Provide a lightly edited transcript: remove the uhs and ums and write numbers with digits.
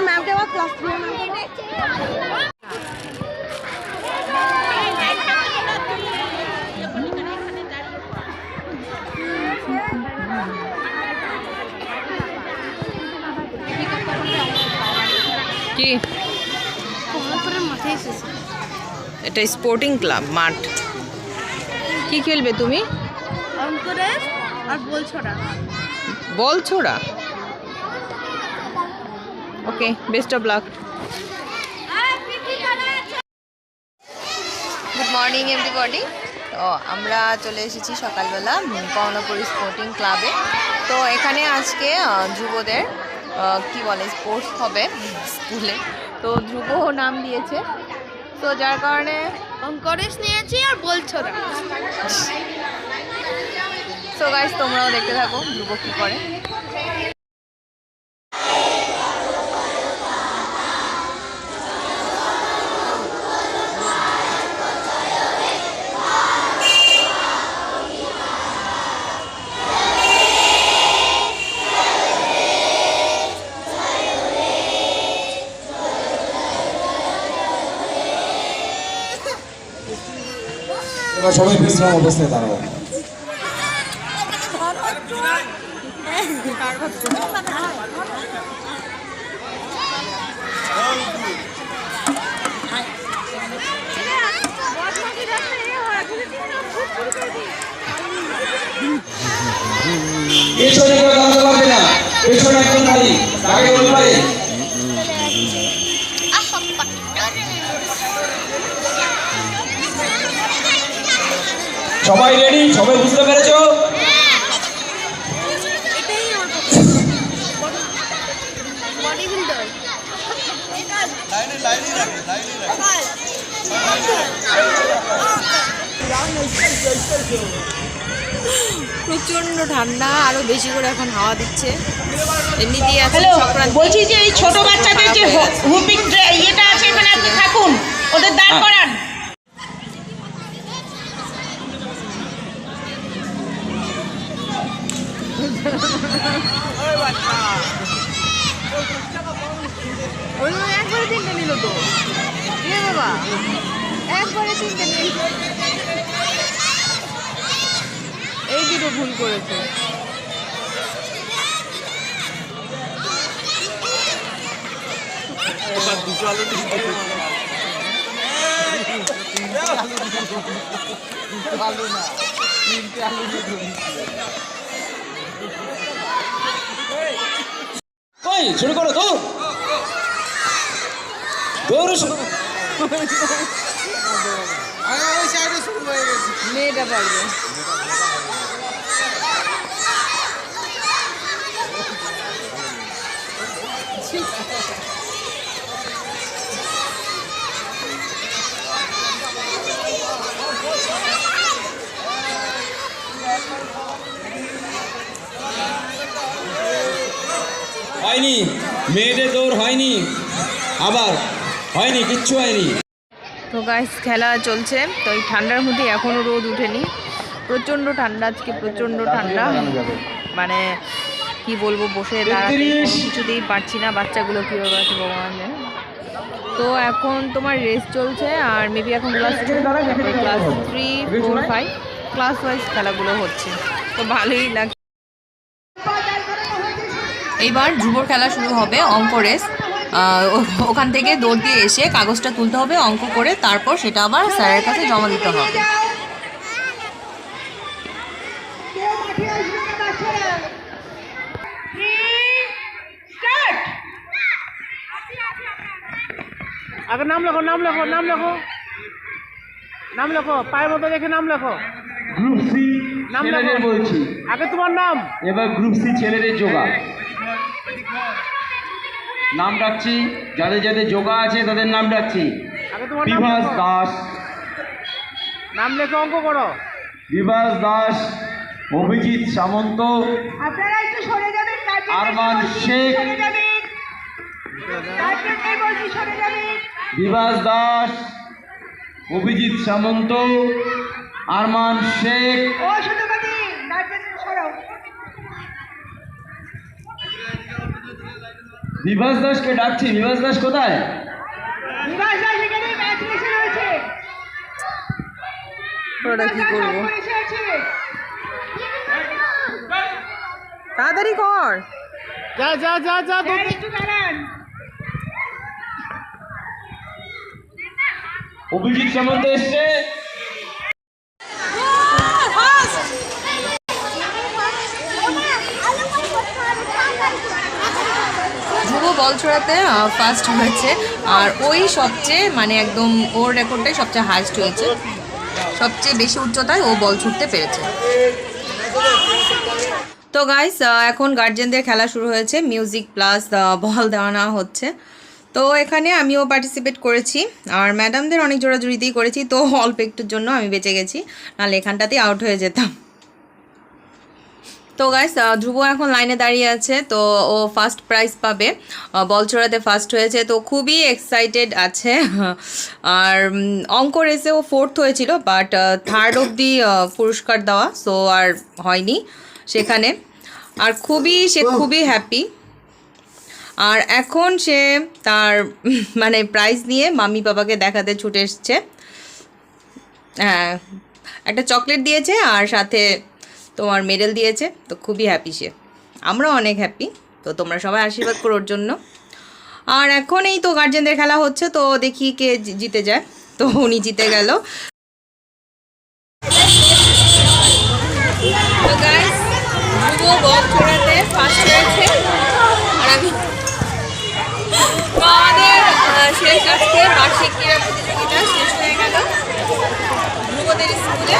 Ma'am के बाद class 3 ma'am के बाद কি এটা স্পোর্টিং ক্লাব মাঠ। কি খেলবে তুমি? অঙ্কুরেশ আর বল ছোড়া। বল ছোড়া। Okay, best of luck. Good morning everybody. তো আমরা চলে এসেছি সকালবেলা কর্ণপুরী স্পোর্টিং ক্লাবে। তো এখানে আজকে যুবদের কি বলে স্পোর্টস হবে স্কুলে। তো ধ্রুব নাম দিয়েছে, তো যার কারণে অঙ্কুরেশ নিয়েছি আর বল ছোড়া। সো গাইস তোমরাও দেখতে থাকো ধ্রুব কি করে। এবার সবাই বিশ্রাম অবস্থায় দাঁড়াবো। পেছনে কেউ দাঁড়াতে পারবে না, পেছনে একদম খালি, আগে বলতে পারে। সবাই রেডি? সবাই বুঝতে পেরেছো? প্রচন্ড ঠান্ডা, আরো বেশি করে এখন হাওয়া দিচ্ছে। এমনিতেই আছে সংক্রান্তি। বলছি যে এই ছোট বাচ্চাদের যে হুপিং ইয়েটা আছে এখানে আপনি থাকুন, ওদের দাঁড় করান। একবারে তিনটে নিল তো বাবা, একবারে তিনটে নিল। এই দুটো ভুল করেছে। কই শুরু করো, দৌড় দৌড় শুরু। মেয়েটা পারবে। হয়নি, মেয়েদের দৌড় হয়নি, আবার হয়নি, কিচ্ছু হয়নি। তো গাইস খেলা চলছে। তো এই ঠান্ডার মধ্যে এখনো রোদ উঠেনি, প্রচন্ড ঠান্ডা আজকে, প্রচন্ড ঠান্ডা। মানে কি বলবো, বসে দাঁড়াতে কিছুতেই পারছি না। বাচ্চাগুলো কীভাবে আছে ভগবান জানে। তো এখন তোমার রেস চলছে, আর মেবি এখন ক্লাস 2, ক্লাস 3, 4, 5 ক্লাস ওয়াইজ খেলাগুলো হচ্ছে। তো ভালোই লাগছে। এইবার ধ্রুবর খেলা শুরু হবে, অঙ্ক রেস। ওখান থেকে দৌড় দিয়ে এসে কাগজটা তুলতে হবে অঙ্ক করে, তারপর সেটা আবার স্যারের কাছে জমা দিতে হবে। আগে নাম লেখো, নাম লেখো, নাম লেখো, নাম লেখো, পায়ের মতো দেখে নাম লেখো। গ্রুপ সি নাম ছেলেদের লেখো। বলছি, আগে তোমার নাম। এবার গ্রুপ সি ছেলেদের যোগা নাম ডাকছি। যাদের যাদের যোগা আছে তাদের নাম ডাকছি। আগে তোমার নাম বিভাস লেখো। দাস, নাম লেখে অঙ্ক করো। বিভাস দাস, অভিজিৎ সামন্ত, আপনারা একটু সরে যাবেন, আরমান শেখ, সরে যাবেন। বিভাস দাস, অভিজিৎ সামন্ত, আরমান শেখ, ও শুধুমাত্র নাচবেন, সরাও। বিভাস দাসকে ডাকছি, বিভাস দাস কোথায়? বিভাস দাস এখানে ম্যাচ রেসে রয়েছে। ওটা কি করবো? অঙ্ক রেসে আছে। তাড়াতাড়ি কর। যা যা যা যা স্যার, একটু দাঁড়ান। অভিজিৎ সামন্ত এসছে। ধ্রুব বল ছোড়াতে ফার্স্ট হয়েছে, আর ওই সবচেয়ে মানে একদম ওর রেকর্ডটাই সবচেয়ে হাইস্ট হয়েছে, সবচেয়ে বেশি উচ্চতায় ও বল ছুটতে পেরেছে। তো গাইস, এখন গার্জেনদের খেলা শুরু হয়েছে, মিউজিক প্লাস বল দেওয়া নেওয়া হচ্ছে। তো এখানে আমিও পার্টিসিপেট করেছি, আর ম্যাডামদের অনেক জোড়াজুড়িতেই করেছি, তো অল্প একটুর জন্য আমি বেঁচে গেছি, নাহলে এখানটাতেই আউট হয়ে যেতাম। তো গাইস, ধ্রুব এখন লাইনে দাঁড়িয়ে আছে, তো ও ফার্স্ট প্রাইজ পাবে, বল ছোড়াতে ফার্স্ট হয়েছে, তো খুবই এক্সাইটেড আছে। আর অঙ্ক রেসে ও ফোর্থ হয়েছিল, বাট থার্ড অবধি পুরস্কার দেওয়া, সো আর হয়নি সেখানে। আর সে খুবই হ্যাপি। আর এখন সে তার মানে প্রাইজ নিয়ে মাম্মি বাবাকে দেখাতে ছুটে এসছে। হ্যাঁ, একটা চকলেট দিয়েছে আর সাথে তোমার মেডেল দিয়েছে, তো খুবই হ্যাপি সে। আমরা অনেক হ্যাপি, তো তোমরা সবাই আশীর্বাদ করো ওর জন্য। আর এখন এই তো গার্জেনদের খেলা হচ্ছে, তো দেখি কে জিতে যায়। তো উনি জিতে গেল। তো গাইস, ধ্রুব বল ছোড়াতে ফার্স্ট হয়েছে, আর আমি আমাদের শেষ আজকে বার্ষিক ক্রীড়া প্রতিযোগিতা শেষ হয়ে গেল ধ্রুবদের স্কুলে।